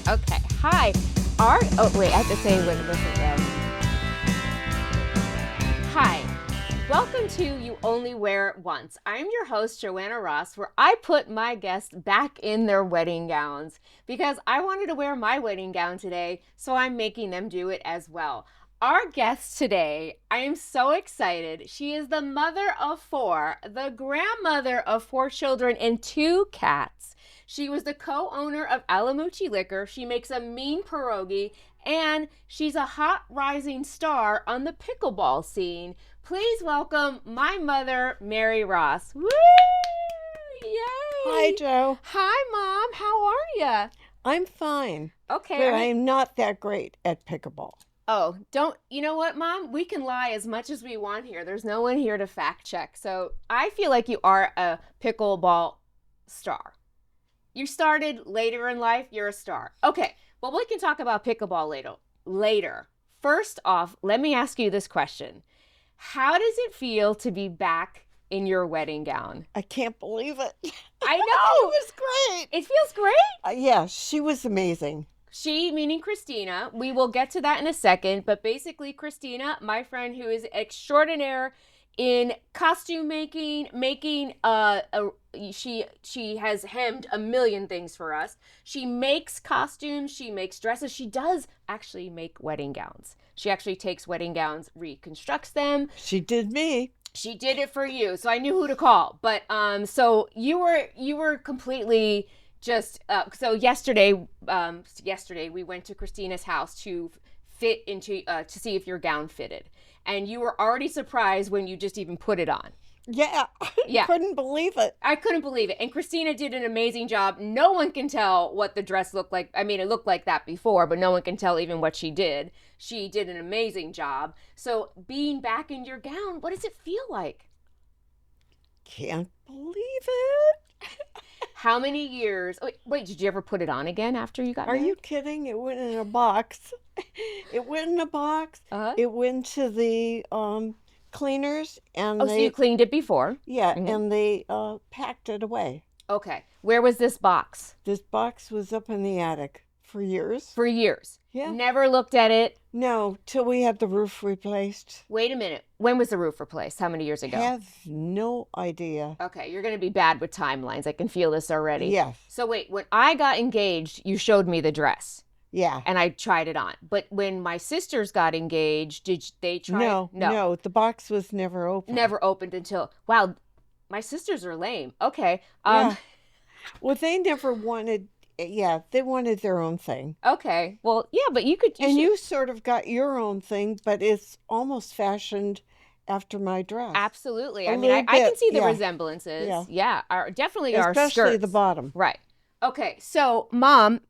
Okay. Hi. Oh wait, I have to say when this is Hi. Welcome to You Only Wear It Once. I'm your host, Joanna Ross, where I put my guests back in their wedding gowns because I wanted to wear my wedding gown today, so I'm making them do it as well. Our guest today, I am so excited. She is the mother of four, the grandmother of four children and two cats. She was the co-owner of Alamucci Liquor. She makes a mean pierogi, and she's a hot rising star on the pickleball scene. Please welcome my mother, Mary Ross. Woo! Yay! Hi, Joe. Hi, Mom. How are you? I'm fine. Okay. But I'm not that great at pickleball. Oh, you know what, Mom? We can lie as much as we want here. There's no one here to fact check. So I feel like you are a pickleball star. You started later in life. You're a star. Okay. Well, we can talk about pickleball later. First off, let me ask you this question. How does it feel to be back in your wedding gown? I can't believe it. I know. It was great. It feels great. Yeah, she was amazing. She, meaning Christina. We will get to that in a second. But basically, Christina, my friend who is extraordinaire in costume making, she has hemmed a million things for us. She makes costumes, she makes dresses. She does actually make wedding gowns. She actually takes wedding gowns, reconstructs them. She did me. She did it for you, so I knew who to call. But so you were completely just so yesterday we went to Christina's house to fit into to see if your gown fitted. And you were already surprised when you just even put it on. Yeah. I couldn't believe it. I couldn't believe it. And Christina did an amazing job. No one can tell what the dress looked like. I mean, it looked like that before, but no one can tell even what she did. She did an amazing job. So being back in your gown, what does it feel like? Can't believe it. How many years? Wait, did you ever put it on again after you got married? Are you kidding? It went in a box. It went in a box. Uh-huh. It went to the cleaners, and so you cleaned it before? Yeah, and they packed it away. Okay. Where was this box? This box was up in the attic for years. For years? Yeah. Never looked at it? No, till we had the roof replaced. Wait a minute. When was the roof replaced? How many years ago? I have no idea. Okay, you're going to be bad with timelines. I can feel this already. Yes. So wait, when I got engaged, you showed me the dress. Yeah. And I tried it on. But when my sisters got engaged, did they try it? No, the box was never opened. Never opened until, wow, my sisters are lame. Okay. Yeah. Well, they never wanted, they wanted their own thing. Okay. Well, yeah, but you could. You sort of got your own thing, but it's almost fashioned after my dress. Absolutely. I mean, I can see the resemblances. Yeah. Definitely our skirts. Especially the bottom. Right. Okay. So, Mom,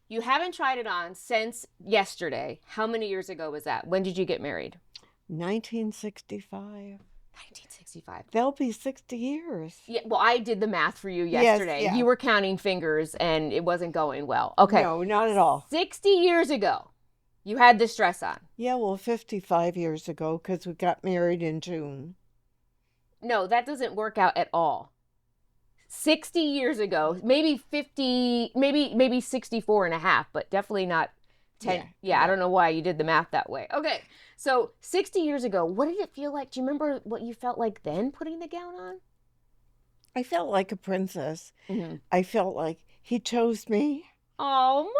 you haven't tried it on since yesterday. How many years ago was that? When did you get married? 1965. 1965. They'll be 60 years. Yeah, well, I did the math for you yesterday. Yes, yeah. You were counting fingers and it wasn't going well. Okay. No, not at all. 60 years ago, you had this dress on. Yeah, well, 55 years ago, because we got married in June. No, that doesn't work out at all. 60 years ago, maybe 50, maybe 64 and a half, but definitely not 10. Yeah, I don't know why you did the math that way. Okay, so 60 years ago, what did it feel like? Do you remember what you felt like then putting the gown on? I felt like a princess. Mm-hmm. I felt like he chose me. Oh, Mom,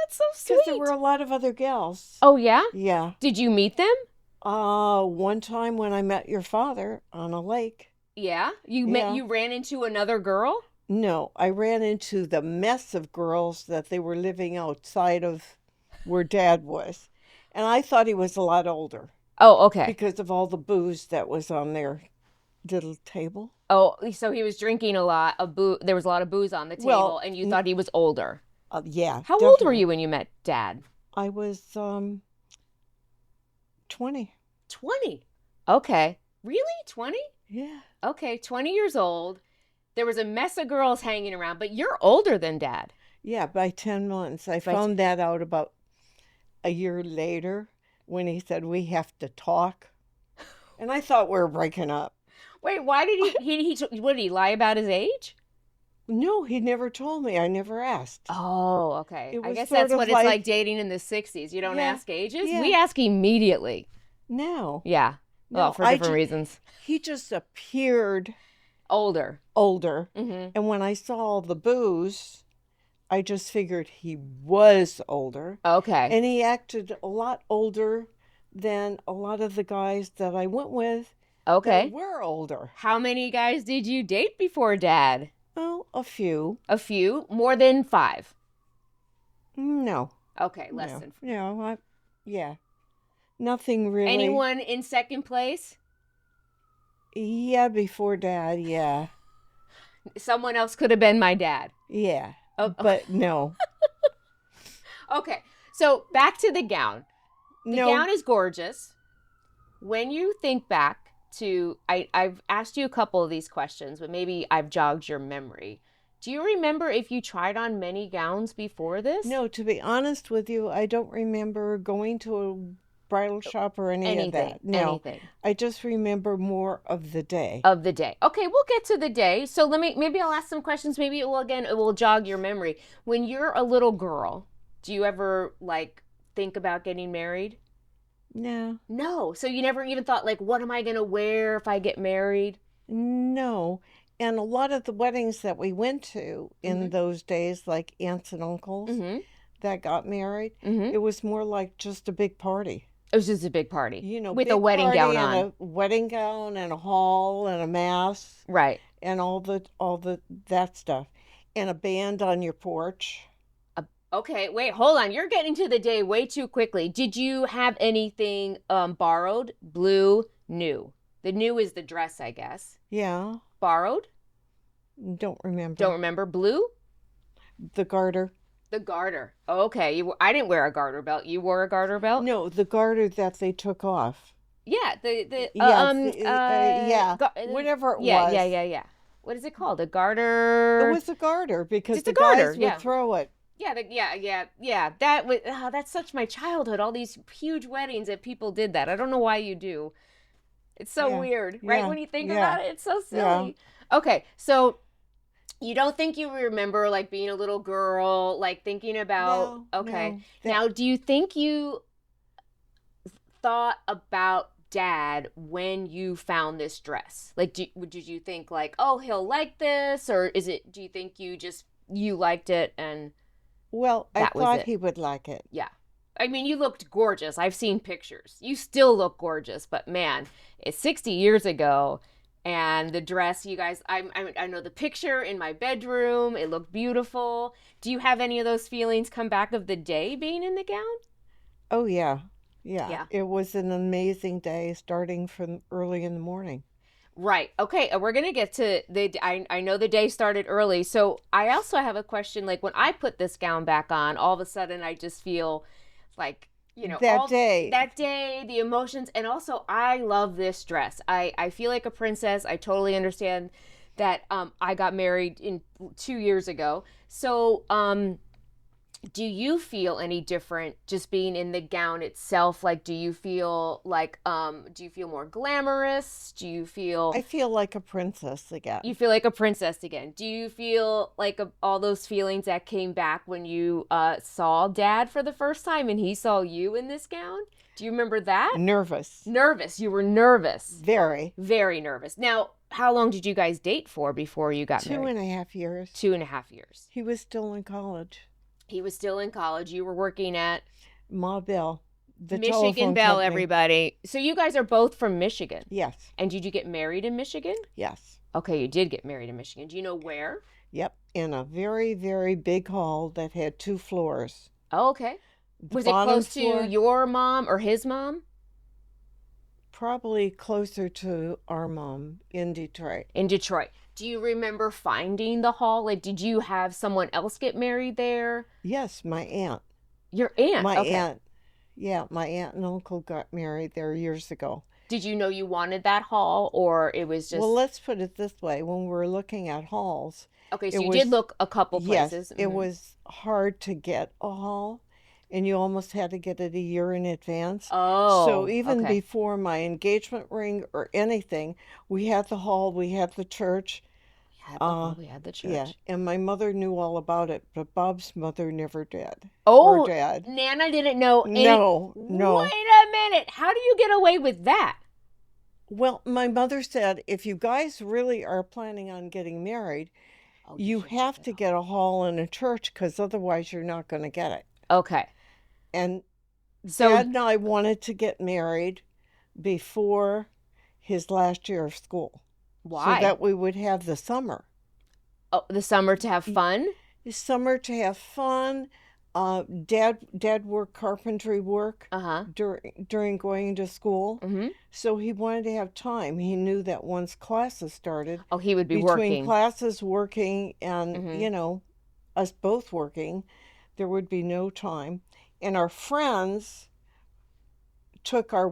that's so sweet. Because there were a lot of other gals. Oh, yeah? Yeah. Did you meet them? One time when I met your father on a lake. Yeah? You ran into another girl? No, I ran into the mess of girls that they were living outside of where Dad was. And I thought he was a lot older. Oh, okay. Because of all the booze that was on their little table. Oh, so he was drinking a lot of booze. There was a lot of booze on the table, and you thought he was older. Yeah. How old were you when you met Dad? I was 20. 20? Okay. Really? 20? Yeah. Okay, 20 years old. There was a mess of girls hanging around, but you're older than Dad. Yeah, by 10 months. I found that out about a year later when he said, we have to talk. And I thought we were breaking up. Wait, why did he what did he lie about his age? No, he never told me. I never asked. Oh, okay. It I was guess sort that's of what it's like like, dating in the 60s. You don't yeah, ask ages. We yeah, ask immediately. no, Yeah. Well, no. for different reasons. He just appeared Older. older. Mm-hmm. And when I saw all the booze, I just figured he was older. Okay. And he acted a lot older than a lot of the guys that I went with that Okay. were older. How many guys did you date before Dad? Oh, a few. A few? More than 5? No, Okay, less no, than 5. no. Yeah, nothing really. Anyone in second place? Yeah, before Dad. Yeah, Someone else could have been my dad. yeah. Oh, But no, okay. So back to the gown. The no. gown is gorgeous. When you think back to, I've asked you a couple of these questions, but maybe I've jogged your memory. Do you remember if you tried on many gowns before this? No, to be honest with you, I don't remember going to a bridal shop or any of Anything, that. No, anything I just remember more of the day. of the day. Okay, we'll get to the day. So maybe I'll ask some questions. Maybe it will jog your memory. When you're a little girl, do you ever like think about getting married? No, No. So you never even thought like, what am I going to wear if I get married? no. And a lot of the weddings that we went to in Mm-hmm. those days, like aunts and uncles Mm-hmm. that got married, Mm-hmm. it was more like just a big party. It was just a big party You know, with a big wedding party gown and on. a wedding gown and a hall and a mass Right. and all the that stuff. And a band on your porch. Okay, wait, hold on. You're getting to the day way too quickly. Did you have anything borrowed? Blue, new. The new is the dress, I guess. Yeah, Borrowed? don't Don't remember. remember. Blue? The garter. The garter. Okay, I didn't wear a garter belt. You wore a garter belt? No, the garter that they took off. Yeah, the Yeah, yeah, whatever it yeah, was. yeah. What is it called? A It garter? was a garter because It's a the garter, guys would yeah. throw it. Yeah, yeah. That was that's such my childhood. All these huge weddings that people did that. I don't know why you do. It's so Yeah, weird, right? yeah, When you think yeah, about it, it's so yeah. silly. Okay, so you don't think you remember like being a little girl, like thinking about, No, okay. no. Now, do you think you thought about Dad when you found this dress? Like, did you think like, oh, he'll like this? Or do you think you liked it and Well, I that was thought it? he would like it. Yeah. I mean, you looked gorgeous. I've seen pictures. You still look gorgeous, but man, it's 60 years ago. And the dress, you guys, I know the picture in my bedroom. It looked beautiful. Do you have any of those feelings come back of the day being in the gown? Oh, yeah. Yeah. Yeah. It was an amazing day starting from early in the morning. Right. Okay. We're going to get to I know the day started early. So I also have a question. Like when I put this gown back on, all of a sudden I just feel like, That day. that day, the emotions. And also I love this dress. I feel like a princess. I totally understand that I got married 2 years ago. So do you feel any different just being in the gown itself? Like, do you feel more glamorous? Do you feel I feel like a princess again. you feel like a princess again? Do you feel like all those feelings that came back when you saw Dad for the first time and he saw you in this gown? Do you remember that? Nervous. Nervous. You were nervous. Very. Very nervous. Now, how long did you guys date for before you got married? 2.5 years. 2.5 years. He was still in college. He was still in college. You were working at Ma Bell, the Michigan telephone Bell, company. everybody. So you guys are both from Michigan. Yes. And did you get married in Michigan? Yes. Okay, you did get married in Michigan. Do you know where? Yep. In a very, very big hall that had 2 floors. Oh, okay. The Was it bottom close floor, to your mom or his mom? Probably closer to our mom in Detroit. In Detroit. Do you remember finding the hall? Like, did you have someone else get married there? Yes, my aunt. Your aunt? My Okay. aunt. Yeah, my aunt and uncle got married there years ago. Did you know you wanted that hall or it was just... Well, let's put it this way. When we were looking at halls, Okay, so it you was, did look a couple yes, places. it Mhm. was hard to get a hall, and you almost had to get it a year in advance. Oh, So even okay. before my engagement ring or anything, we had the hall, we had the church. We had the Yeah, church. and my mother knew all about it, but Bob's mother never did. Or Oh, dad. Nana didn't know any. No, no. Wait a minute. How do you get away with that? Well, my mother said if you guys really are planning on getting married, Oh, you should have get to it get a hall in a church because otherwise you're not going to get it. all. Okay. And So Dad and I wanted to get married before his last year of school so why? that we would have the summer. Oh, the summer to have fun? The summer to have fun. Dad worked carpentry work Uh-huh. during going to school. Mm-hmm. So he wanted to have time. He knew that once classes started, Oh, he would be between working. classes working and, Mm-hmm. us both working, there would be no time. And our friends took our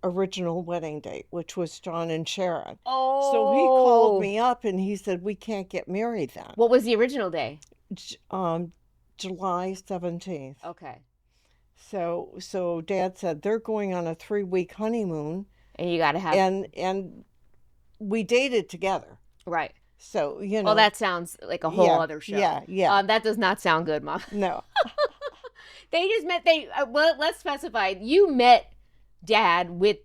original wedding date, which was John and Sharon. So he called Oh. me up and he said, we can't get married then. What was the original day? July 17th. Okay. So Dad said they're going on a 3-week honeymoon And you got to have. and we dated together. Right. So, Well, that sounds like a whole other show. Yeah. That does not sound good, Mom. No. They just met. Well, let's specify. You met Dad with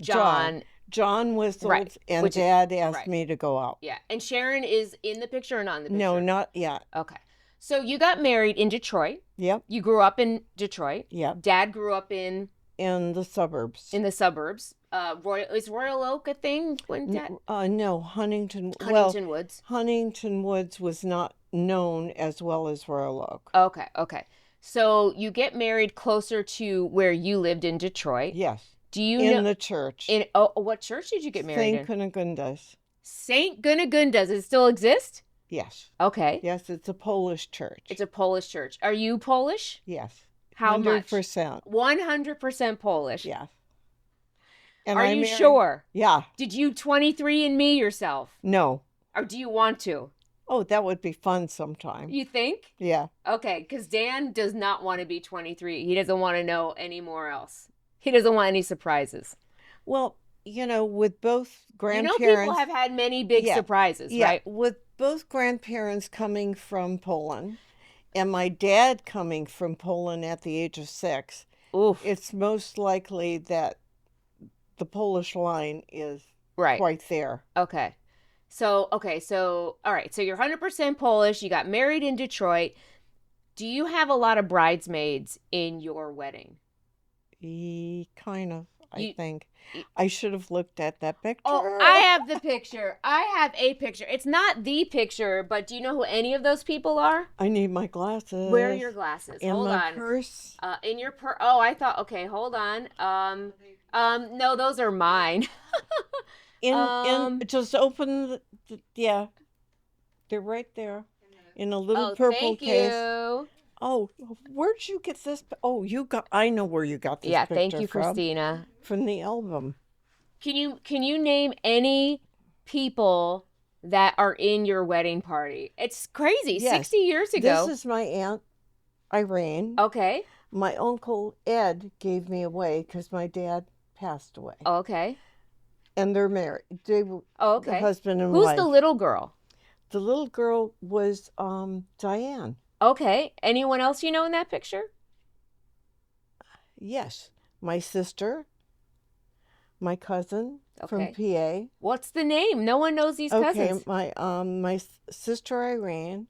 John. John whistled, Right, and Dad asked right. me to go out. Yeah. And Sharon is in the picture or not in the picture? No, not yet. Okay. So you got married in Detroit. Yep. You grew up in Detroit. Yep. Dad grew up in the suburbs. the suburbs. Is Royal Oak a thing when Dad? No, Huntington Woods. Huntington Woods was not known as well as Royal Oak. Okay. So you get married closer to where you lived in Detroit. Yes. Do you in know the church? What church did you get married in? St. Cunegunda's. St. Gunagund. Does it still exist? Yes. Okay. Yes, it's a Polish church. It's a Polish church. Are you Polish? Yes. How 100%. much? 100%. 100% Polish. Yes. And Are you sure? Yeah. Did you 23andMe yourself? No. Or do you want to? Oh, that would be fun sometime. You think? Yeah. Okay, because Dan does not want to be 23. He doesn't want to know anymore else. He doesn't want any surprises. Well, with both grandparents... people have had many big surprises, right? With both grandparents coming from Poland and my dad coming from Poland at the age of 6, Oof. It's most likely that the Polish line is right. quite there. Okay. So, all right. So you're 100% Polish. You got married in Detroit. Do you have a lot of bridesmaids in your wedding? Kind of, I think. I should have looked at that picture. Oh, I have the picture. I have a picture. It's not the picture, but do you know who any of those people are? I need my glasses. Where are your glasses? Hold on. Purse. In your purse. Oh, I thought. Okay, hold on. No, those are mine. Just open yeah. They're right there in a little purple case. Thank you. Oh, where'd you get this? Oh, I know where you got this picture from. Yeah, thank you, Christina. From the album. Can you name any people that are in your wedding party? It's crazy. Yes. 60 years ago. This is my Aunt Irene. Okay. My uncle Ed gave me away because my dad passed away. Okay. And they're married. They were the husband and wife. Who's the little girl? The little girl was Diane. Okay. Anyone else you know in that picture? Yes. My sister, my cousin from PA. What's the name? No one knows these cousins. Okay, my sister Irene,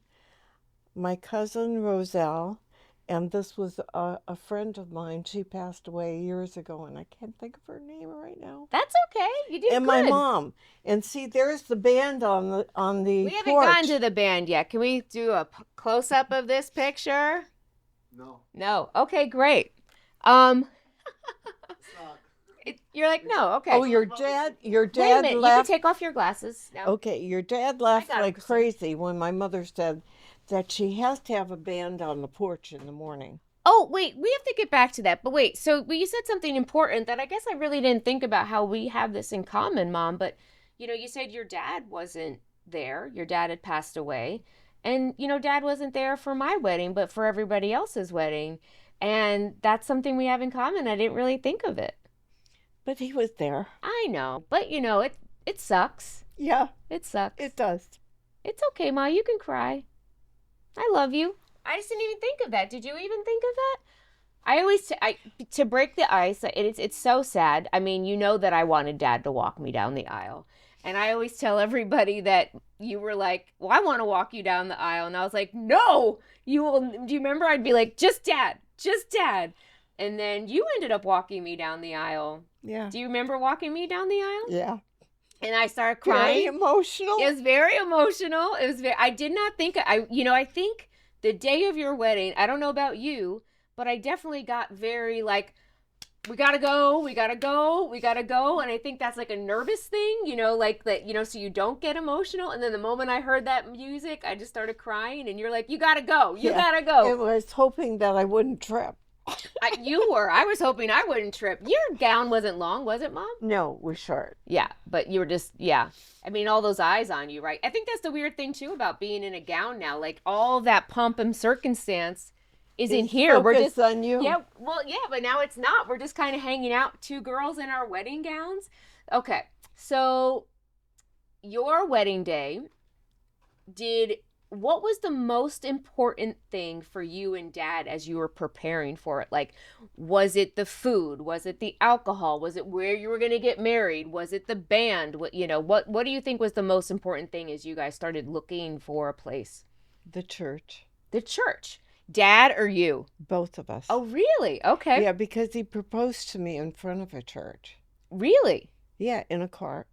my cousin Roselle, and this was a friend of mine. She passed away years ago, and I can't think of her name right now. That's okay. You did and good. And my mom. And see, there's the band on the We haven't gotten to the band yet. Can we do a close-up of this picture? No. Okay, great. You're like, no, okay. Oh, your dad Wait a minute. laughed. You can take off your glasses now. Okay, your dad laughed like crazy when my mother said that she has to have a band on the porch in the morning. Oh, wait, we have to get back to that. But wait, so you said something important that I guess I really didn't think about how we have this in common, Mom. But, you said your dad wasn't there. Your dad had passed away. And, Dad wasn't there for my wedding, but for everybody else's wedding. And that's something we have in common. I didn't really think of it. But he was there. I know. But, it sucks. Yeah. It sucks. It does. It's okay, Ma. You can cry. I love you. I just didn't even think of that. Did you even think of that? I always, to break the ice, it's so sad. I mean, you know that I wanted Dad to walk me down the aisle. And I always tell everybody that you were like, well, I want to walk you down the aisle. And I was like, no, you will. Do you remember? I'd be like, just Dad, just Dad. And then you ended up walking me down the aisle. Yeah. Do you remember walking me down the aisle? Yeah. And I started crying. Very emotional. It was very emotional. I did not think, I think the day of your wedding, I don't know about you, but I definitely got very like, we gotta go. And I think that's like a nervous thing, like that, so you don't get emotional. And then the moment I heard that music, I just started crying and you're like, you gotta go. You gotta go. I was hoping that I wouldn't trip. You were. I was hoping I wouldn't trip. Your gown wasn't long, was it, Mom? No, it was short. Yeah, but you were just, yeah. I mean, all those eyes on you, right? I think that's the weird thing, too, about being in a gown now. Like, all that pomp and circumstance is in here. We're just on you. Yeah, well, yeah, but now it's not. We're just kind of hanging out, two girls in our wedding gowns. Okay, so your wedding day, what was the most important thing for you and Dad as you were preparing for it? Like, was it the food? Was it the alcohol? Was it where you were going to get married? Was it the band? What do you think was the most important thing as you guys started looking for a place? The church. The church. Dad or you? Both of us. Oh, really? Okay. Yeah, because he proposed to me in front of a church. Really? Yeah, in the car.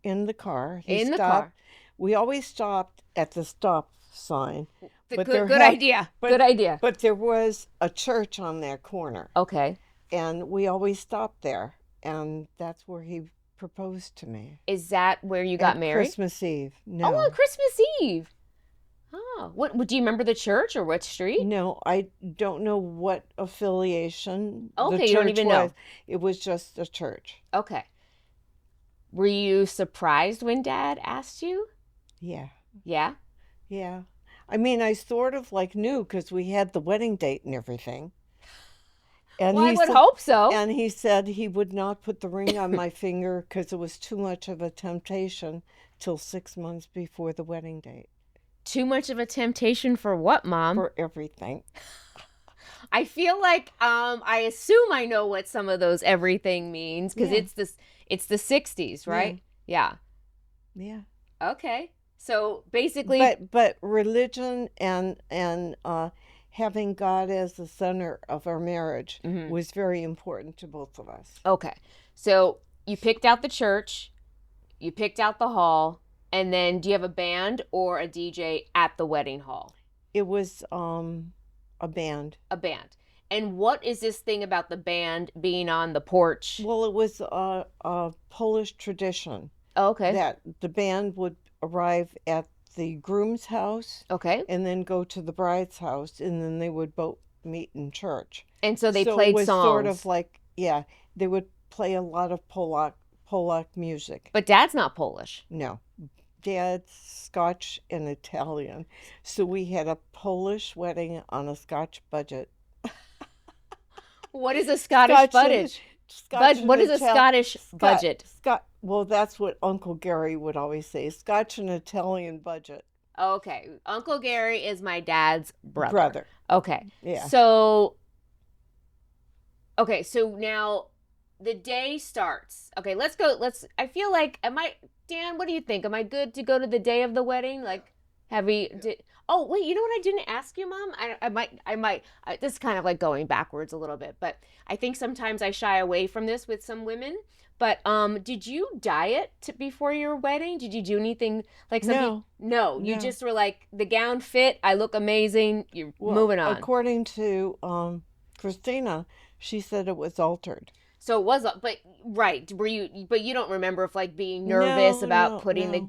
He stopped. We always stopped at the stop sign. Good idea. Good idea. But there was a church on that corner. Okay. And we always stopped there. And that's where he proposed to me. Is that where you got married? Christmas Eve. No. Oh, on Christmas Eve. Oh, what do you remember the church or what street? No, I don't know what affiliation okay, the church you don't even know. It was just a church. Okay. Were you surprised when Dad asked you? Yeah. Yeah? Yeah. I mean, I sort of knew because we had the wedding date and everything. And I would hope so. And he said he would not put the ring on my finger because it was too much of a temptation till 6 months before the wedding date. Too much of a temptation for what, Mom? For everything. I feel like I assume I know what some of those everything means because it's the 60s, right? Yeah. Yeah. Okay. So basically, but religion and having God as the center of our marriage was very important to both of us. Okay. So you picked out the church, you picked out the hall, and then do you have a band or a DJ at the wedding hall? It was a band. A band. And what is this thing about the band being on the porch? Well, it was a Polish tradition. Oh, okay. That the band would arrive at the groom's house. Okay. And then go to the bride's house, and then they would both meet in church. And so they played it was songs. Sort of they would play a lot of Polak music. But Dad's not Polish. No. Dad's Scotch and Italian. So we had a Polish wedding on a Scotch budget. What is a Scottish budget? What is a Scottish budget? Well, that's what Uncle Gary would always say. Scotch and Italian budget. Okay. Uncle Gary is my dad's brother. Okay. Yeah. So now the day starts. Okay, let's go. I feel like, Dan, what do you think? Am I good to go to the day of the wedding? Oh, wait, you know what I didn't ask you, Mom? I might, this is kind of like going backwards a little bit, but I think sometimes I shy away from this with some women. But did you diet before your wedding? Did you do anything like something? No. You just were like, the gown fit, I look amazing, you're moving on. According to Christina, she said it was altered. So it was, right. But you don't remember if being nervous about putting how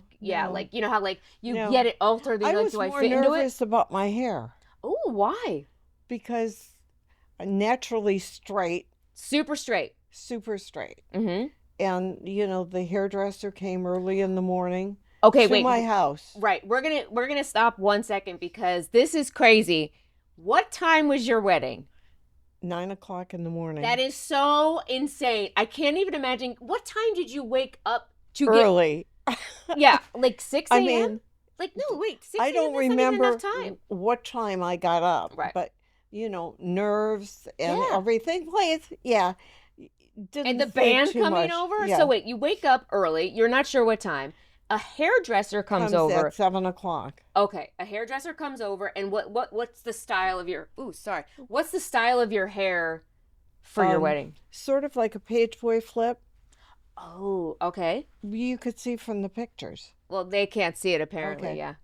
you get it altered. I was more nervous about my hair. Oh, why? Because I'm naturally straight. Super straight. Mm-hmm. And the hairdresser came early in the morning. Okay, to my house. Right. We're gonna stop 1 second because this is crazy. What time was your wedding? 9 o'clock in the morning. That is so insane. I can't even imagine. What time did you wake up to early? Yeah, like 6 a.m.? I mean, Like, no, wait, 60 I don't that's not even remember enough time. what time I got up, Right. but nerves and Yeah. everything plays. Yeah, And didn't the think band too coming much. over? So Yeah, wait, you wake up early. You're not sure what time. A hairdresser comes comes at over. 7 o'clock. Okay, a hairdresser comes over, and what's the style of your? Ooh, sorry. What's the style of your hair for your wedding? Sort of like a page boy flip. Oh, okay. You could see from the pictures. Well, they can't see it apparently. Okay. Yeah.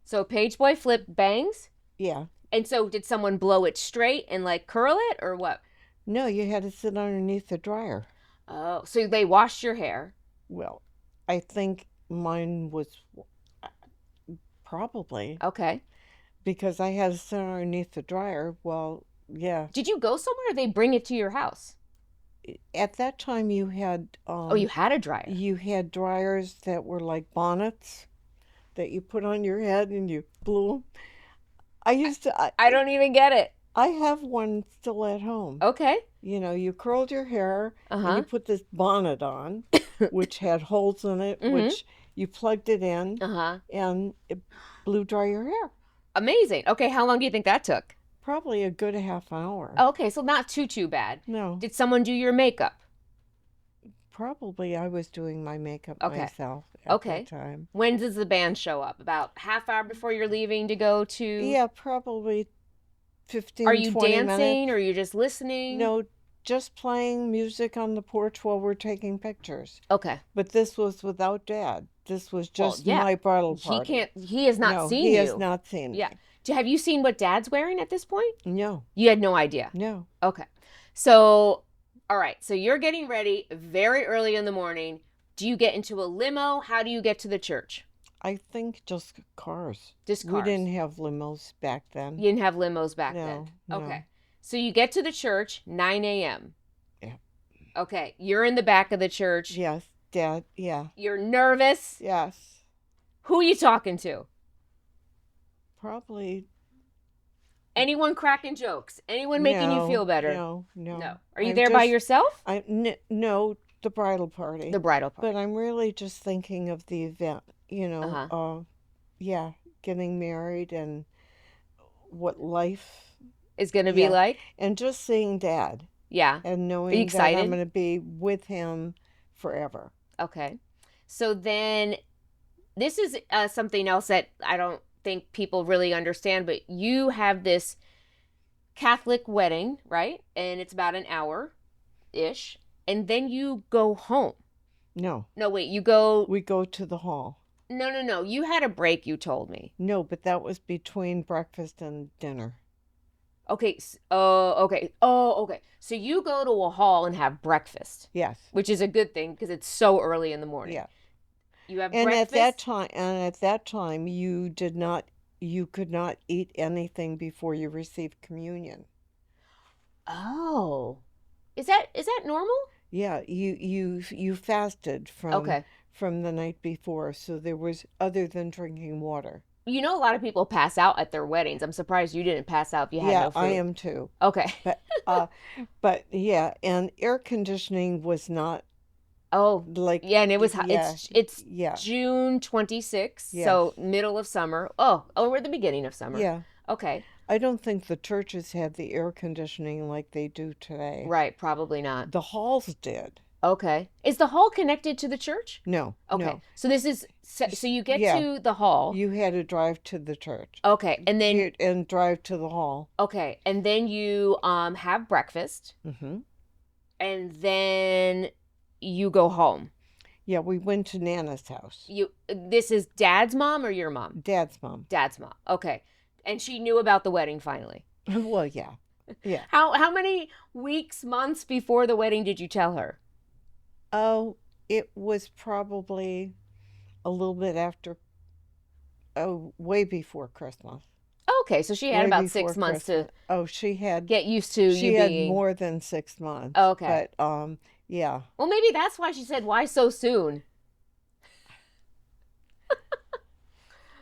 So page boy flip bangs, Yeah. and so did someone blow it straight and like curl it or what? No, you had to sit underneath the dryer. Oh, so they washed your hair. Well, I think mine was probably Okay. because I had to sit underneath the dryer. Well, yeah. Did you go somewhere or they bring it to your house? At that time, you had Oh, you had a dryer. you had dryers that were like bonnets that you put on your head and you blew them. I used to. I don't even get it. I have one still at home. Okay. You curled your hair and Uh-huh. you put this bonnet on, which had holes in it, Mhm. which you plugged it in, Uh-huh. and it blew dry your hair. Amazing. Okay, how long do you think that took? Probably a good half hour. Okay, so not too bad. No, Did someone do your makeup? probably I was doing my makeup Okay. myself at Okay. that time. When does the band show up? About half hour before you're leaving to go to? Yeah, probably 15, Are you 20 dancing minutes. or are you just listening? No, just playing music on the porch while we're taking pictures. Okay. But this was without Dad. This was just yeah. my bridal party. He has not No, seen he you. has not seen me. Yeah. Have you seen what Dad's wearing at this point? No, You had no idea. no. Okay. So, all right. So you're getting ready very early in the morning. Do you get into a limo? How do you get to the church? I think just cars. Just We cars. didn't have limos back then. You didn't have limos back No, then. no. Okay. So you get to the church 9 a.m. Yeah. Okay. You're in the back of the church. Yes, Dad. Yeah. You're nervous. Yes. Who are you talking to? Probably. Anyone cracking jokes? Anyone making you feel better? No. No. Are you there by yourself? No, the bridal party. The bridal party. But I'm really just thinking of the event. Yeah, getting married and what life is going to be like. And just seeing Dad. Yeah. And knowing Are you excited? that I'm going to be with him forever. Okay. So then this is something else that I don't think people really understand, but you have this Catholic wedding, right? And it's about an hour-ish. And then you go home. No. No, wait, We go to the hall. No. You had a break, you told me. No, but that was between breakfast and dinner. Okay. Okay. Oh, okay. So you go to a hall and have breakfast. Yes. Which is a good thing because it's so early in the morning. Yeah. You have And breakfast. at that time, you could not eat anything before you received communion. Oh. Is that normal? Yeah, you fasted from the night before, so there was other than drinking water. You know, a lot of people pass out at their weddings. I'm surprised you didn't pass out if you had no food. Yeah, I am too. Okay. But yeah, and air conditioning was not. Oh, like yeah, and it was it's yeah. June 26th, Yes. so middle of summer. Oh, we're at the beginning of summer. Yeah. Okay. I don't think the churches had the air conditioning like they do today. Right, probably not. The halls did. Okay. Is the hall connected to the church? No. Okay. No. So this is so you get Yeah. to the hall. You had to drive to the church. Okay, and then and drive to the hall. Okay, and then you have breakfast. Mm-hmm. And then you go home. Yeah, we went to Nana's house. This is Dad's mom or your mom? Dad's mom. Dad's mom. Okay. And she knew about the wedding finally. Well, yeah. Yeah. How many weeks, months before the wedding did you tell her? Oh, it was probably a little bit after, way before Christmas. Okay, so she had about 6 months to she had get used to she you had being... more than 6 months. Okay. But yeah. Well, maybe that's why she said, why so soon?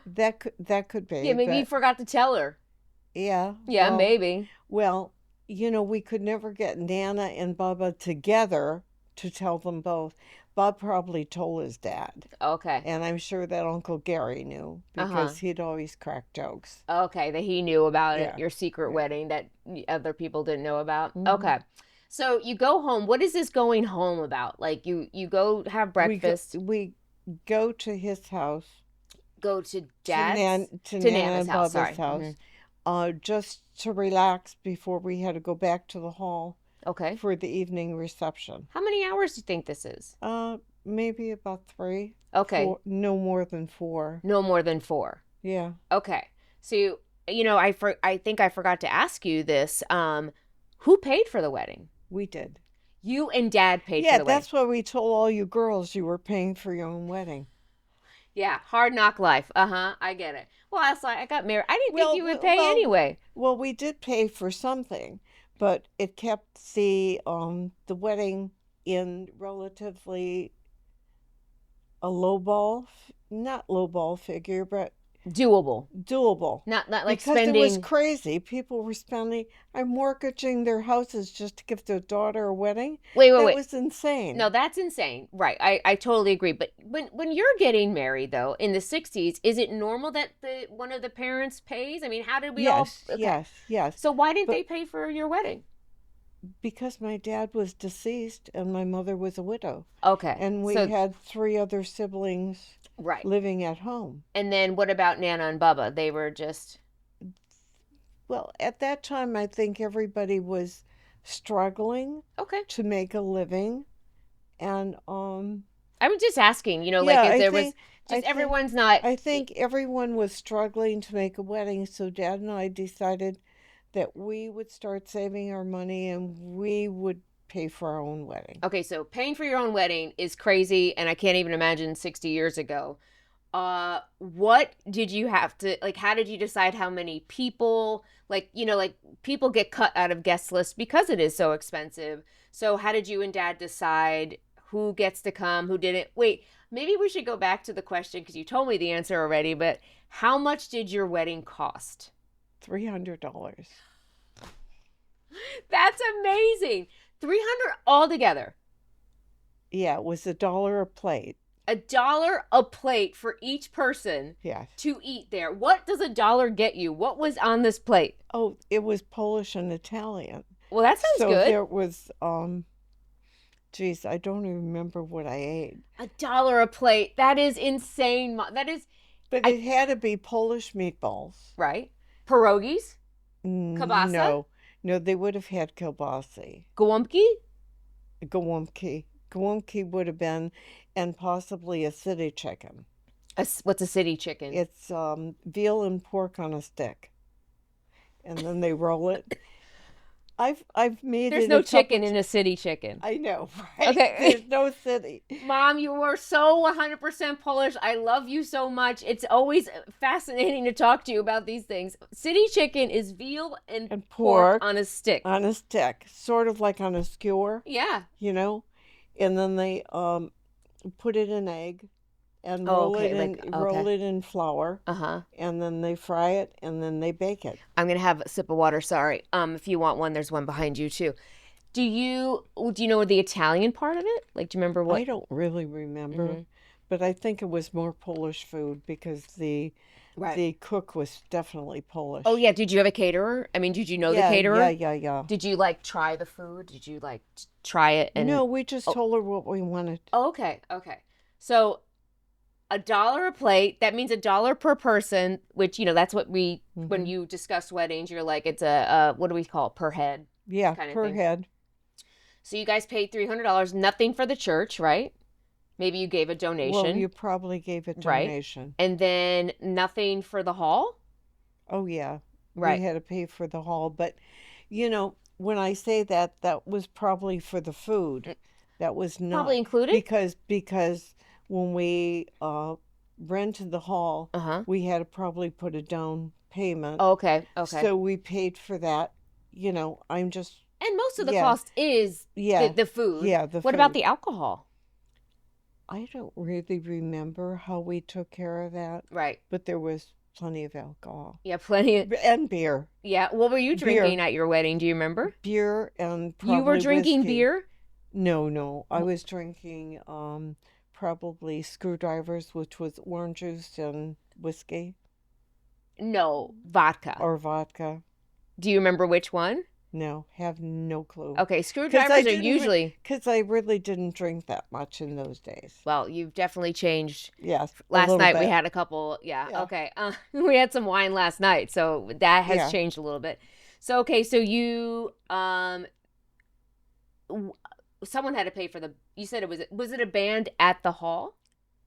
That could be. Yeah, maybe you forgot to tell her. Yeah. Yeah, maybe. Well, we could never get Nana and Bubba together to tell them both. Bob probably told his dad. Okay. And I'm sure that Uncle Gary knew Uh-huh. because he'd always crack jokes. Okay, that he knew about it, Yeah. your secret Yeah. wedding that other people didn't know about. Hmm. Okay. So you go home. What is this going home about? Like you go have breakfast, We go to his house, go to to dad's Nana Nana's and house, Bubba's sorry. house, just to relax before we had to go back to the hall Okay. for the evening reception. How many hours do you think this is? Maybe about 3, Okay. 4, no more than 4. No more than 4. Yeah, Okay. So I think I forgot to ask you this. Who paid for the wedding? we did. You and dad paid for Yeah, the wedding. that's why we told all you girls you were paying for your own wedding. Yeah, hard knock life. Uh-huh. I get it. Well, I got married. I didn't think Well, you would pay well, anyway. well, we did pay for something, but it kept the wedding in relatively a not low ball figure, but Doable. doable. Not like Because it was spending. crazy. People were are mortgaging their houses just to give their daughter a wedding. Wait, wait, That wait. was insane. No, that's insane. Right. I totally agree. But when you're getting married though in the 60s, is it normal that the one of the parents pays? I mean, how did we all Yes, okay. yes. So why didn't they But pay for your wedding? because my dad was deceased and my mother was a widow, Okay. and we So had 3 other siblings right. living at home. And then what about Nana and Bubba? They were just Well, at that time, I think everybody was struggling okay. to make a living, and I was just asking, like yeah, if there was I just think, everyone's not I think everyone was struggling to make a wedding, so Dad and I decided that we would start saving our money and we would pay for our own wedding. okay. So paying for your own wedding is crazy, and I can't even imagine 60 years ago. What did you have to like? How did you decide how many people? Like people get cut out of guest lists because it is so expensive. So how did you and Dad decide who gets to come, who didn't? Wait, maybe we should go back to the question because you told me the answer already. But how much did your wedding cost? $300. That's amazing. 300 altogether. Yeah, it was $1 a plate. $1 a plate for each person Yes. to eat there. What does $1 get you? What was on this plate? Oh, it was Polish and Italian. Well, that sounds So good. there was geez, I don't even remember what I ate. $1 a plate. That is insane. That is But it had to be Polish meatballs. right. Pierogies, kielbasa, No, they would have had kielbasa. gołąbki. Gołąbki would have been, and possibly a city chicken. What's a city chicken? It's veal and pork on a stick, and then they roll it. I've made There's it. no chicken in a city chicken. I know, right? Okay. There's no city. Mom, you are so 100% Polish. I love you so much. It's always fascinating to talk to you about these things. City chicken is veal and pork on a stick. On a stick, sort of like on a skewer. Yeah. And then they put it in egg and roll it in flour. Uh-huh. And then they fry it and then they bake it. I'm going to have a sip of water, sorry. If you want one, there's one behind you too. Do you know the Italian part of it? Like, do you remember what? I don't really remember, but I think it was more Polish food because the cook was definitely Polish. Oh, yeah. Did you have a caterer? I mean, did you know the caterer? Yeah. Did you, try the food? Did you, try it? No, we just told her what we wanted. Oh, okay. So, $1 a plate, that means $1 per person, which, that's what when you discuss weddings, you're like, it's what do we call it? Per head? Yeah, kind of per thing. head. So you guys paid $300, nothing for the church, right? Maybe you gave a donation. Well, you probably gave a donation. Right. And then nothing for the hall? Oh, yeah. Right. We had to pay for the hall. But, when I say that was probably for the food. That was not. Probably included? Because when we rented the hall, we had to probably put a down payment. Oh, okay. So we paid for that. I'm just. And most of the cost is the food. Yeah, the food. What about the alcohol? I don't really remember how we took care of that. Right. But there was plenty of alcohol. Yeah, plenty of... And beer. Yeah. What were you drinking at your wedding? Do you remember? Beer and probably You were drinking whiskey. beer? No. I was drinking probably screwdrivers, which was orange juice and whiskey No, vodka. or vodka. Do you remember which one? No, have no clue. Okay, screwdrivers are usually. Because I really didn't drink that much in those days. Well, you've definitely changed. Yes, a Last little night we bit. had a couple. Yeah, Yeah, okay. We had some wine last night, so that has yeah. changed a little bit. So okay, so someone had to pay for the. You said was it a band at the hall?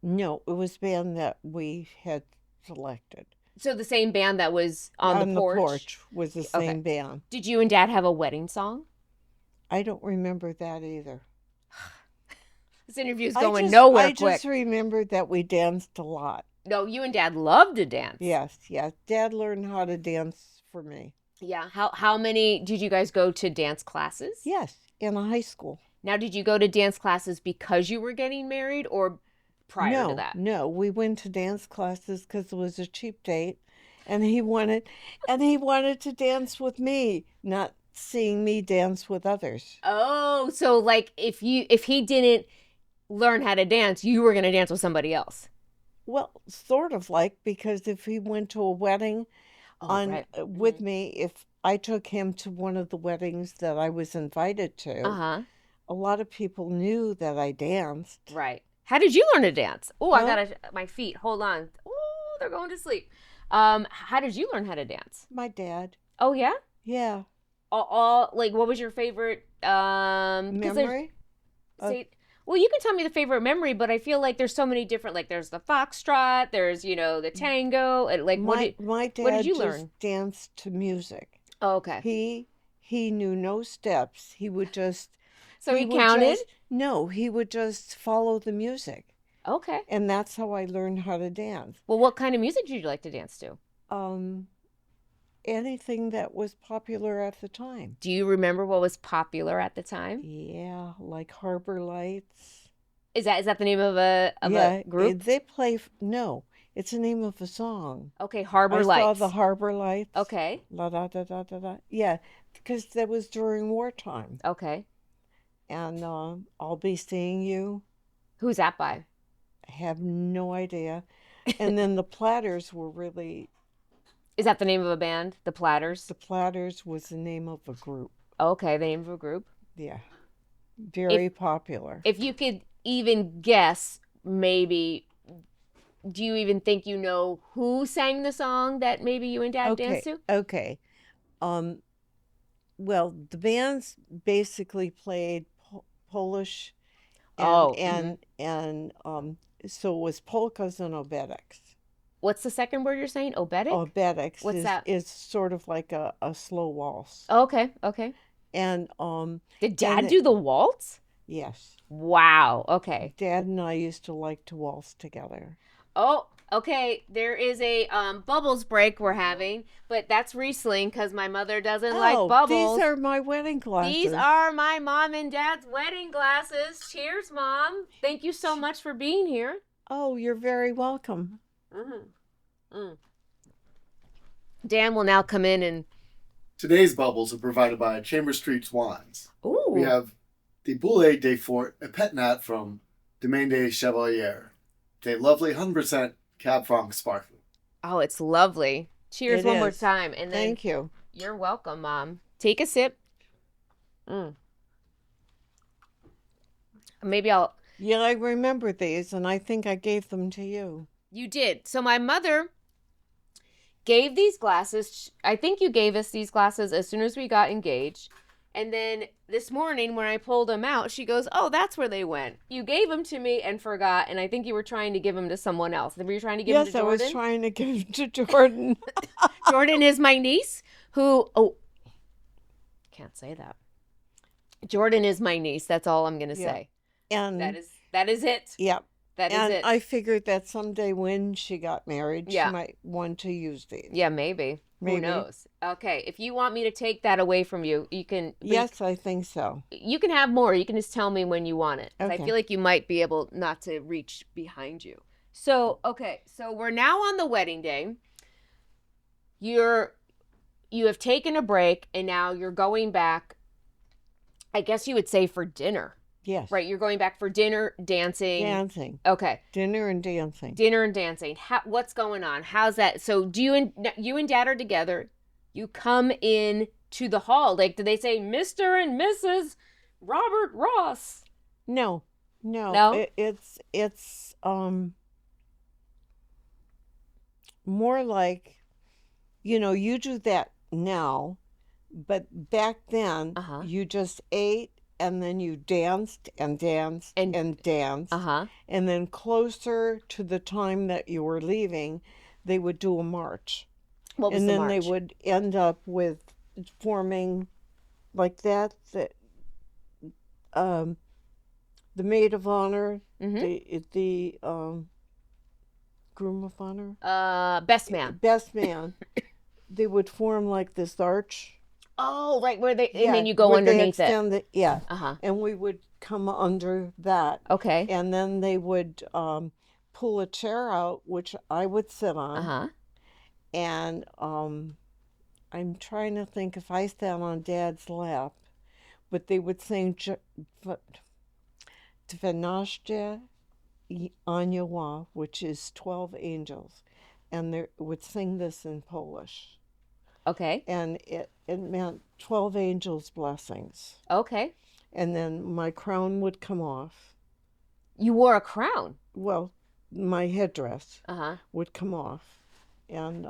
No, it was band that we had selected. So the same band that was on the porch? The porch was the Okay. same band. Did you and Dad have a wedding song? I don't remember that either. This interview's going nowhere quick. I just remembered that we danced a lot. No, you and Dad loved to dance. Yes. Dad learned how to dance for me. Yeah. How many did you guys go to dance classes? Yes, in high school. Now, did you go to dance classes because you were getting married or prior to that? No, we went to dance classes because it was a cheap date, and he wanted to dance with me, not seeing me dance with others. Oh, so like if he didn't learn how to dance, you were going to dance with somebody else. Well, sort of like, because if he went to a wedding with me, if I took him to one of the weddings that I was invited to, a lot of people knew that I danced. Right. How did you learn to dance? Oh, I got my feet. Hold on. Oh, they're going to sleep. How did you learn how to dance? My dad. Oh, yeah? Yeah. All like, what was your favorite memory? Well, you can tell me the favorite memory, but I feel like there's so many different, like there's the foxtrot, there's, the tango, and like my dad what did you just learn? Danced to music. Oh, okay. He knew no steps. He would just So he counted? No, he would just follow the music. Okay. And that's how I learned how to dance. Well, what kind of music did you like to dance to? Anything that was popular at the time. Do you remember what was popular at the time? Yeah, like Harbor Lights. Is that the name of a group? They play. No, it's the name of a song. Okay, Harbor Lights. I saw the Harbor Lights. Okay. La da da da da da. Yeah, because that was during wartime. Okay. And I'll Be Seeing You. Who's that by? I have no idea. And then the Platters were really. Is that the name of a band? The Platters? The Platters was the name of a group. Okay, the name of a group. Yeah. Very popular. If you could even guess, maybe, do you even think you know who sang the song that maybe you and Dad danced to? Okay. Well, the bands basically played Polish and so it was polkas and obedics. What's the second word you're saying? Obetic? Obedics. What's that? Is sort of like a slow waltz. Oh, okay. And did Dad do the waltz? Yes. Wow. Okay. Dad and I used to like to waltz together. Oh, okay. There is a bubbles break we're having, but that's Riesling because my mother doesn't like bubbles. These are my wedding glasses. These are my mom and Dad's wedding glasses. Cheers, Mom. Thank you so much for being here. Oh, you're very welcome. Dan will now come in and... Today's bubbles are provided by Chamber Street's Wines. Ooh. We have the Boulet de Fort ep9 from Domaine des Chevaliers. It's a lovely 100% Cab Franc sparkling. Oh, it's lovely. Cheers one more time. And then thank you. You're welcome, Mom. Take a sip. Maybe I'll... Yeah, I remember these, and I think I gave them to you. You did. So my mother gave these glasses. I think you gave us these glasses as soon as we got engaged. And then this morning when I pulled them out, she goes, oh, that's where they went. You gave them to me and forgot. And I think you were trying to give them to someone else. Were you trying to give them to Jordan? Yes, I was trying to give them to Jordan. Jordan is my niece who, can't say that. Jordan is my niece. That's all I'm going to say. And that is it. Yeah. That is it. I figured that someday when she got married, she might want to use these. Yeah, maybe. Who knows? Okay, if you want me to take that away from you, you can. Yes, I think so. You can have more. You can just tell me when you want it. Okay. I feel like you might be able not to reach behind you. So, okay, so we're now on the wedding day. You have taken a break, and now you're going back, I guess you would say, for dinner. Yes. Right, you're going back for dinner, dancing. Dancing. Okay. Dinner and dancing. Dinner and dancing. What's going on? How's that? So do you and Dad are together? You come in to the hall. Like, do they say Mr. and Mrs. Robert Ross? No. No. No? It's more like, you do that now, but back then you just ate and then you danced and danced and danced. And then closer to the time that you were leaving, they would do a march. What was the march? And then they would end up with forming like that, the maid of honor, the groom of honor, best man. Best man. They would form like this arch. Oh, right, where they and then you go underneath it. Yeah. And we would come under that. Okay. And then they would pull a chair out, which I would sit on. And I'm trying to think if I sat on Dad's lap, but they would sing Dvanashtia Anioła, which is 12 angels. And they would sing this in Polish. Okay. And it meant 12 angels' blessings. Okay. And then my crown would come off. You wore a crown? Well, my headdress would come off. And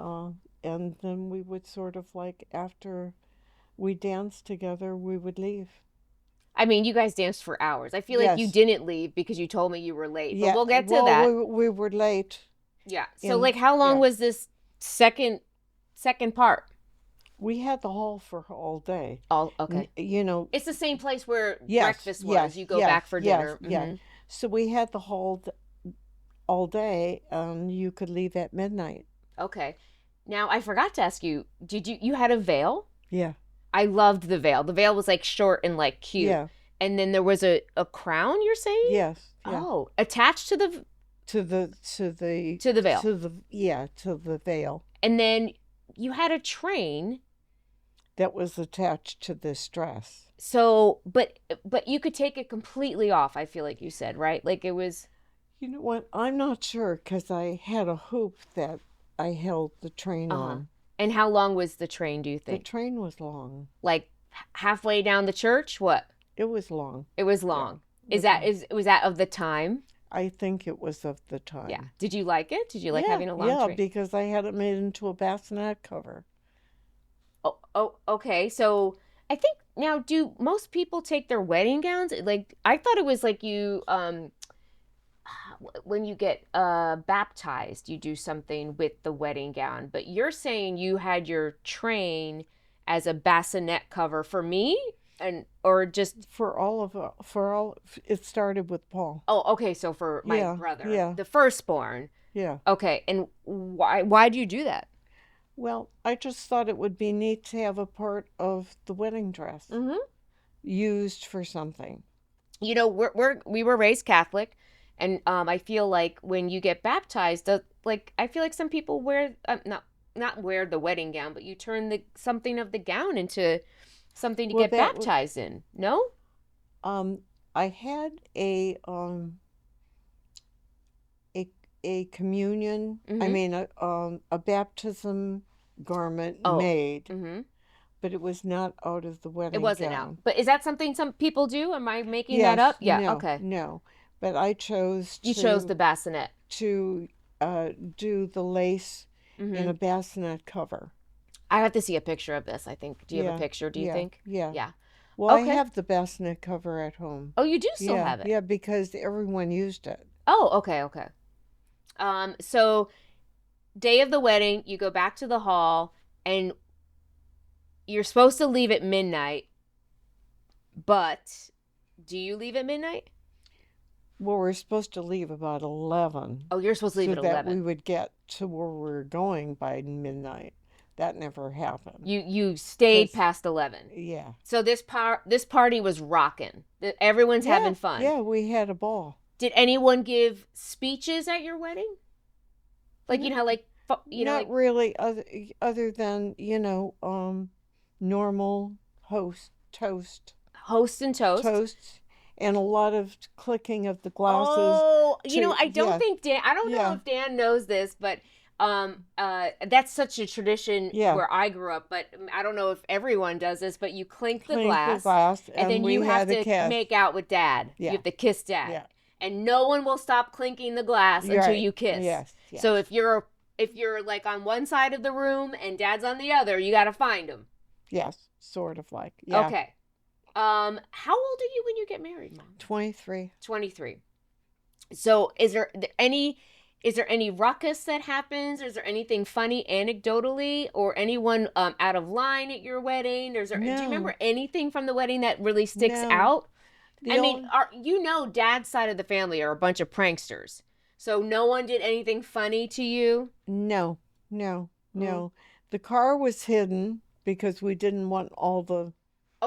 then we would sort of like, after we danced together, we would leave. I mean, you guys danced for hours. I feel like you didn't leave because you told me you were late. But we'll get to that. We were late. Yeah. So, like, how long was this second part? We had the hall for all day. Okay. It's the same place where breakfast was. You go back for dinner. Yeah. So we had the hall all day, and you could leave at midnight. Okay. Now, I forgot to ask you, you had a veil? Yeah. I loved the veil. The veil was like short and like cute. Yeah. And then there was a crown, you're saying? Yes. Yeah. Oh, attached to the veil. To the veil. And then you had a train that was attached to this dress. So, but you could take it completely off, I feel like you said, right? Like it was... You know what? I'm not sure because I had a hoop that I held the train on. And how long was the train, do you think? The train was long. Like halfway down the church? What? It was long. It was long. Yeah. Was that of the time? I think it was of the time. Yeah. Did you like it? Did you like having a long train? Yeah, because I had it made into a bassinet cover. Oh, okay. So I think now, do most people take their wedding gowns? Like, I thought it was like you, when you get baptized, you do something with the wedding gown. But you're saying you had your train as a bassinet cover for me? Or just it started with Paul. Oh, okay. So for my brother, the firstborn. Yeah. Okay. And why do you do that? Well, I just thought it would be neat to have a part of the wedding dress used for something. You know, we were raised Catholic, and I feel like when you get baptized, I feel like some people wear not wear the wedding gown, but you turn something of the gown into something to get baptized in. No? I had a communion, I mean a baptism garment made, but it was not out of the wedding gown. It wasn't out. But is that something some people do? Am I making that up? Yeah, no, okay. No, but I chose You chose the bassinet. To do the lace in a bassinet cover. I have to see a picture of this, I think. Do you have a picture, do you think? Yeah. Yeah. Well, I have the bassinet cover at home. Oh, you do still have it? Yeah, because everyone used it. Oh, okay. So day of the wedding, you go back to the hall, and you're supposed to leave at midnight, but do you leave at midnight? Well, we're supposed to leave about 11. Oh, you're supposed to leave at 11. So that we would get to where we're going by midnight. That never happened. You stayed past 11. Yeah. So this party was rocking. Everyone's having fun. Yeah, we had a ball. Did anyone give speeches at your wedding? Like, not really, other than, normal toast. Host and toast. Toasts. and a lot of clicking of the glasses. Oh, you know, I don't yeah, think Dan, I don't know yeah, if Dan knows this, but that's such a tradition yeah. where I grew up, but I don't know if everyone does this, but you clink the Clink the glass glass, and then we you have had a to kiss. make out with Dad. You Yeah, have to kiss Dad. yeah. And no one will stop clinking the glass You're until right. you kiss. Yes, yes. So if you're like on one side of the room and Dad's on the other, you got to find him. Yes, sort of like. Yeah. Okay. How old are you when you get married, Mom? 23. 23. So is there any ruckus that happens? Is there anything funny anecdotally or anyone out of line at your wedding? Do you remember anything from the wedding that really sticks out? I mean, Dad's side of the family are a bunch of pranksters. So no one did anything funny to you? No. The car was hidden because we didn't want all the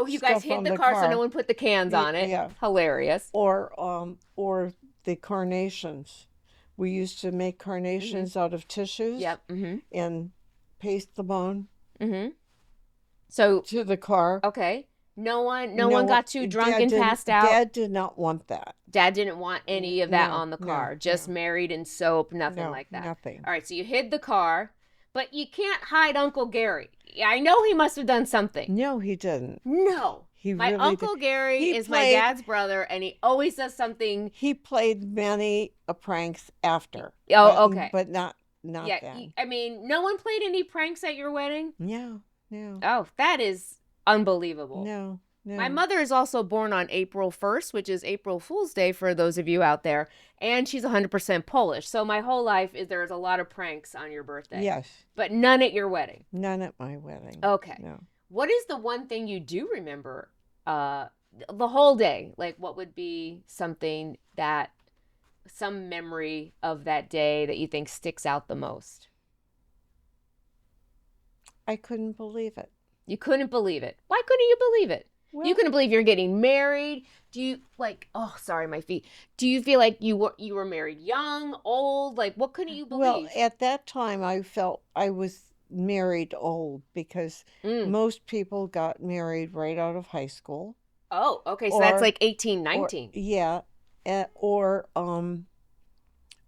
you guys hid the car so no one put the cans on it. Yeah. Hilarious. Or the carnations. We used to make carnations out of tissues. Yep. Mm-hmm. And paste them on. Mm-hmm. So to the car. Okay. No one got too drunk and passed out. Dad did not want that. Dad didn't want any of that on the car. Just married and soap, nothing like that. Nothing. All right, so you hid the car, but you can't hide Uncle Gary. I know he must have done something. No, he didn't. No. My really Uncle Gary is my dad's brother, and he always does something. He played many pranks after. Oh, okay. But not then. I mean, no one played any pranks at your wedding? No. Oh, that is unbelievable. No. My mother is also born on April 1st, which is April Fool's Day for those of you out there, and she's 100% Polish. So my whole life there's a lot of pranks on your birthday. Yes. But none at your wedding. None at my wedding. Okay. No. What is the one thing you do remember the whole day? Like, what would be some memory of that day that you think sticks out the most? I couldn't believe it. You couldn't believe it. Why couldn't you believe it? Well, you couldn't believe you're getting married. Do you my feet. Do you feel like you were married young, old? Like, what couldn't you believe? Well, at that time I felt I was married old because most people got married right out of high school. Oh, okay. So that's like 18, 19.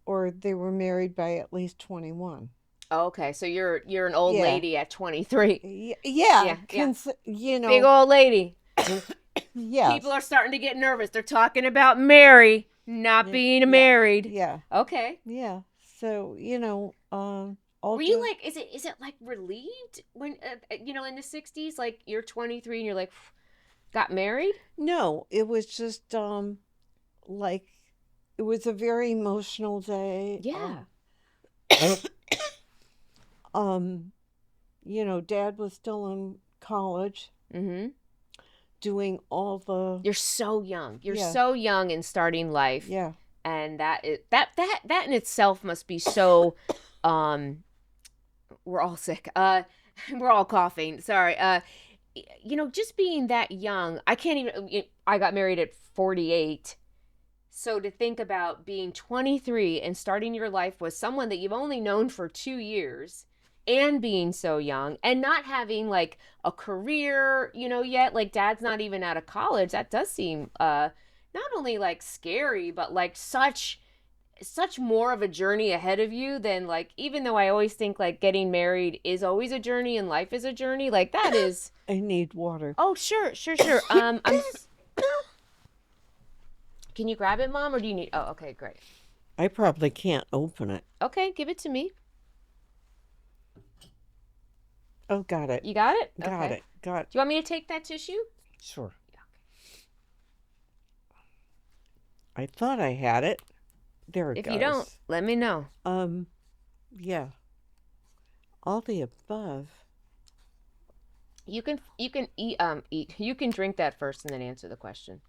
Or they were married by at least 21. Okay, so you're an old lady at 23. Yeah. Big old lady. Yeah. People are starting to get nervous. They're talking about Mary not being married. Yeah. Okay. Yeah. So, were you like, is it like relieved when, in the 60s, like you're 23 and you're like, got married? No, it was just, like, it was a very emotional day. Yeah. Dad was still in college. Mm-hmm. Doing all the... You're so young. You're so young and starting life. Yeah. And that in itself must be so, we're all sick. We're all coughing. Sorry. Just being that young, I got married at 48. So to think about being 23 and starting your life with someone that you've only known for 2 years and being so young and not having like a career, yet, like Dad's not even out of college, that does seem not only like scary, but like such more of a journey ahead of you than like, even though I always think like getting married is always a journey and life is a journey, like that is... I need water. Oh, sure. Can you grab it, Mom, or do you need... Oh, okay, great. I probably can't open it. Okay, give it to me. Oh, got it. You got it? Got it. Do you want me to take that tissue? Sure. Yeah. I thought I had it. There it goes. If you don't, let me know. Yeah. All the above. You can eat. You can drink that first and then answer the question.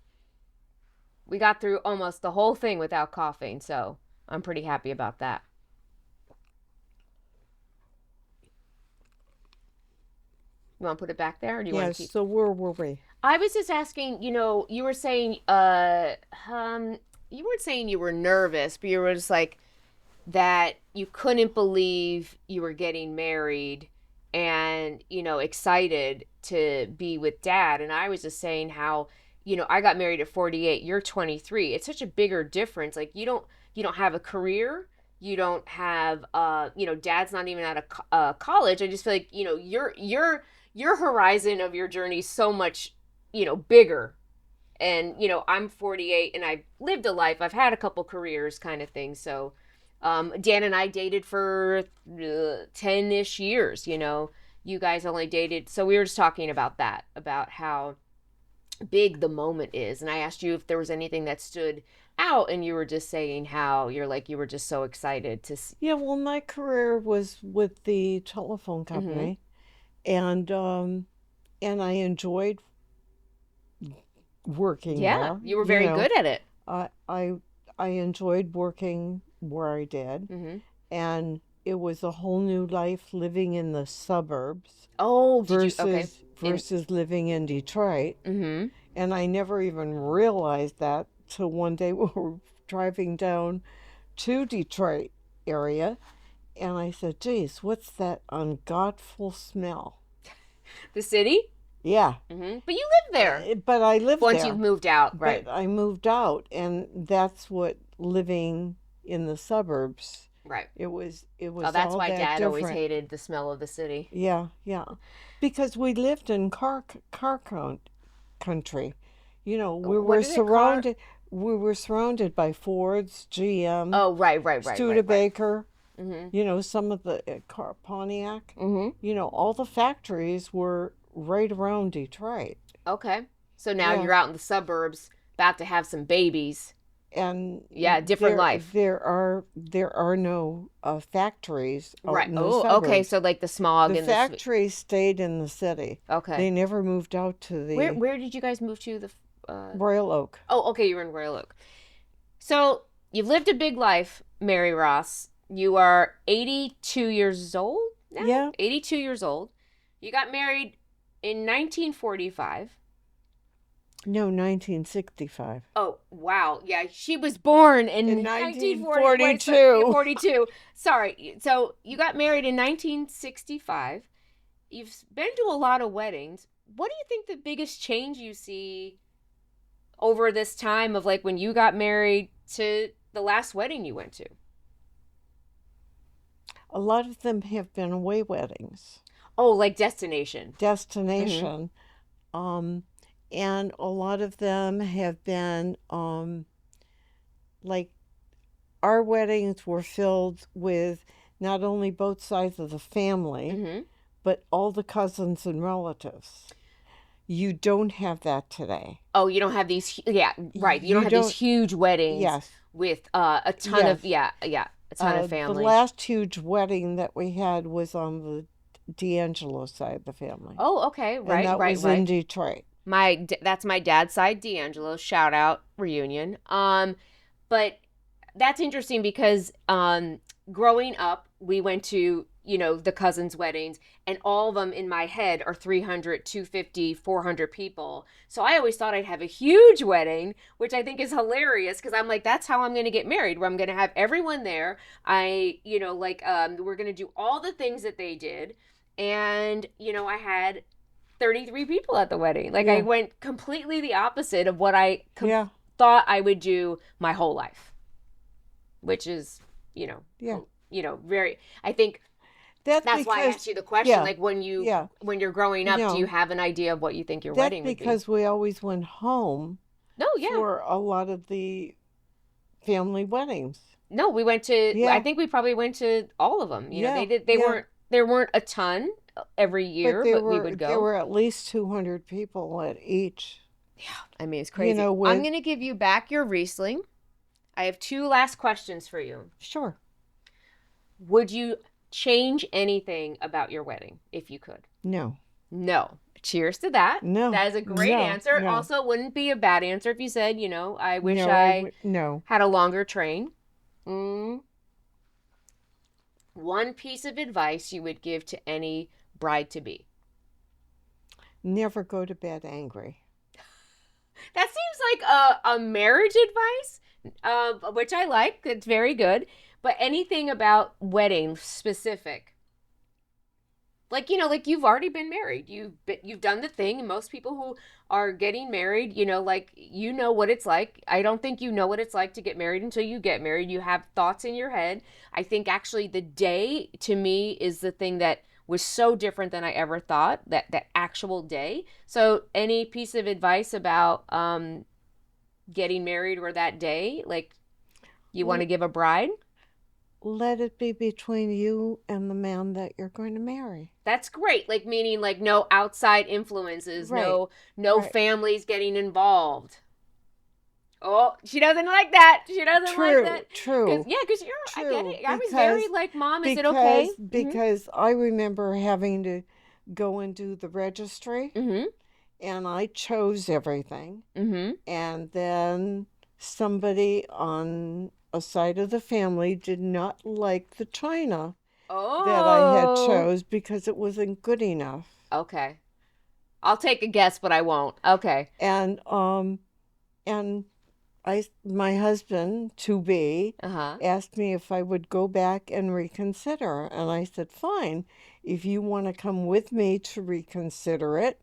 We got through almost the whole thing without coughing, so I'm pretty happy about that. You want to put it back there, or do you want to keep... So where were we? I was just asking, you were saying, you weren't saying you were nervous, but you were just like that you couldn't believe you were getting married and, excited to be with Dad. And I was just saying how I got married at 48, you're 23. It's such a bigger difference. Like you don't have a career. You don't have dad's not even out of college. I just feel like, your horizon of your journey is so much, bigger. And, I'm 48 and I've lived a life. I've had a couple careers kind of thing. So, Dan and I dated for 10-ish years, you guys only dated. So we were just talking about that, about how big the moment is. And I asked you if there was anything that stood out, and you were just saying how you were just so excited to see. Yeah, well, my career was with the telephone company, and I enjoyed working Yeah, there. you were very good at it. I enjoyed working where I did, and it was a whole new life living in the suburbs. Oh, versus living in Detroit. And I never even realized that till one day we were driving down to Detroit area, and I said, geez, what's that ungodful smell? The city? Yeah. But you lived there. But I lived Once there. you've moved out, right? But I moved out, and that's what living in the suburbs. Right. It was Oh, that's all why that Dad different. always hated the smell of the city. Yeah, because we lived in car country. We were surrounded. We were surrounded by Fords, GM. Oh, right. Studebaker. Some of the car Pontiac. All the factories were right around Detroit. Okay, so now you're out in the suburbs, about to have some babies. And different life. There are no factories out in the suburbs. Okay, so like the smog. The factories stayed in the city. Okay, they never moved out to the. Where did you guys move to? The Royal Oak. Oh, okay, you were in Royal Oak. So you've lived a big life, Mary Ross. You are 82 years old now? Yeah, 82 years old. You got married in 1945. No, 1965. Oh, wow. Yeah, she was born in 1942. 42. Sorry. So you got married in 1965. You've been to a lot of weddings. What do you think the biggest change you see over this time of like when you got married to the last wedding you went to? A lot of them have been away weddings. Oh, like destination. And a lot of them have been, like, our weddings were filled with not only both sides of the family, but all the cousins and relatives. You don't have that today. Oh, you don't have these, right. You don't have these huge weddings with a ton of, a ton of family. The last huge wedding that we had was on the D'Angelo side of the family. Oh, okay, right, and that was in Detroit. That's my dad's side, D'Angelo. Shout out reunion. But that's interesting because growing up, we went to the cousins' weddings, and all of them in my head are 300, 250, 400 people. So I always thought I'd have a huge wedding, which I think is hilarious because I'm like, that's how I'm going to get married, where I'm going to have everyone there. We're going to do all the things that they did, and I had 33 people at the wedding. I went completely the opposite of what I thought I would do my whole life, which is, very, I think that's why I asked you the question. Like when you're growing up, do you have an idea of what you think your wedding would be? That's because we always went home for a lot of the family weddings. No, we went to, I think we probably went to all of them. There weren't a ton every year, but we would go. There were at least 200 people at each. Yeah, I mean, it's crazy. I'm going to give you back your Riesling. I have 2 last questions for you. Sure. Would you change anything about your wedding if you could? No. Cheers to that. No. That is a great answer. No. Also, it wouldn't be a bad answer if you said, I wish I had a longer train. One piece of advice you would give to any bride-to-be? Never go to bed angry. That seems like a marriage advice, which I like. It's very good. But anything about wedding specific? Like, like you've already been married. You've done the thing. And most people who are getting married, like, what it's like. I don't think you know what it's like to get married until you get married. You have thoughts in your head. I think actually the day to me is the thing that was so different than I ever thought, that actual day. So any piece of advice about getting married or that day, like you want to give a bride? Let it be between you and the man that you're going to marry. That's great. Like meaning like no outside influences, Right. no Right. families getting involved. Oh, she doesn't like that. She doesn't like that. True. Because I get True. it. I was very like, Mom, is it okay? Because I remember having to go and do the registry, Mm-hmm. and I chose everything. Mm-hmm. And then somebody on a side of the family did not like the china that I had Oh. chose because it wasn't good enough. Okay. I'll take a guess, but I won't. Okay. And my husband to be Uh-huh. asked me if I would go back and reconsider, and I said, fine, if you want to come with me to reconsider it,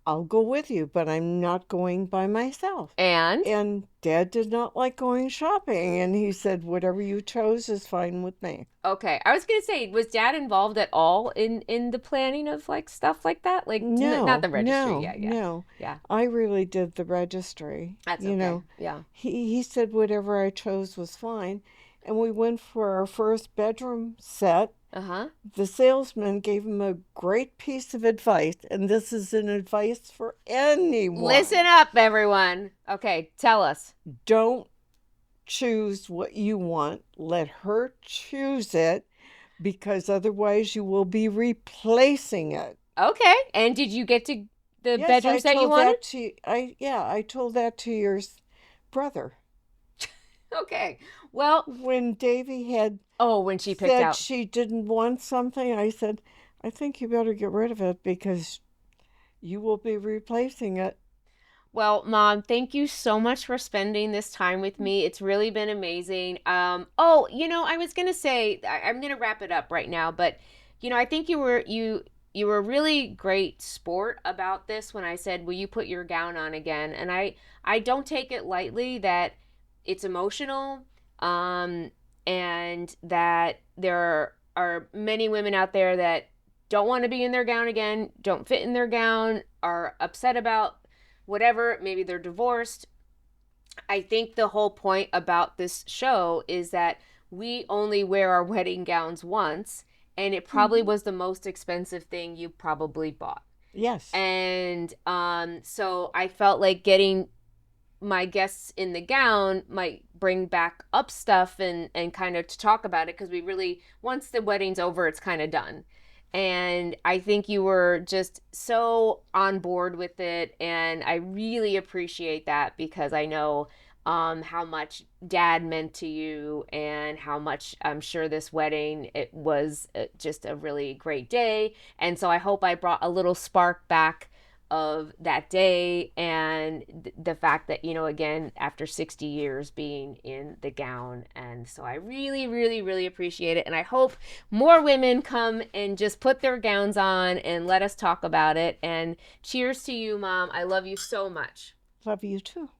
I'll go with you, but I'm not going by myself. And And Dad did not like going shopping, and he said, whatever you chose is fine with me. okay. I was gonna say, was Dad involved at all in the planning of like stuff like that? Like not No, the registry. no, Yeah, yeah. no. Yeah. I really did the registry. That's You okay. know, Yeah. he said whatever I chose was fine. And we went for our first bedroom set. Uh-huh. The salesman gave him a great piece of advice, and this is an advice for anyone. Listen up, everyone. Okay, tell us. Don't choose what you want. Let her choose it, because otherwise you will be replacing it. Okay. And did you get to the Yes, bedrooms that you wanted? I told that to your brother. Okay. Well, When Davy had when she picked said out. she didn't want something, I said, I think you better get rid of it because you will be replacing it. Well, Mom, thank you so much for spending this time with me. It's really been amazing. I was gonna say I'm gonna wrap it up right now, but I think you were a really great sport about this when I said, "Will you put your gown on again?" And I don't take it lightly that it's emotional, um, and that there are many women out there that don't want to be in their gown again, don't fit in their gown, are upset about whatever, maybe they're divorced. I think the whole point about this show is that we only wear our wedding gowns once, and it probably was the most expensive thing you probably bought. Yes. And so I felt like getting my guests in the gown might bring back up stuff and kind of to talk about it, because we really, once the wedding's over, it's kind of done. And I think you were just so on board with it, and I really appreciate that, because I know how much Dad meant to you, and how much I'm sure this wedding, it was just a really great day. And so I hope I brought a little spark back of that day, and the fact that, again, after 60 years being in the gown. And so I really, really, really appreciate it. And I hope more women come and just put their gowns on and let us talk about it. And cheers to you, Mom. I love you so much. Love you too.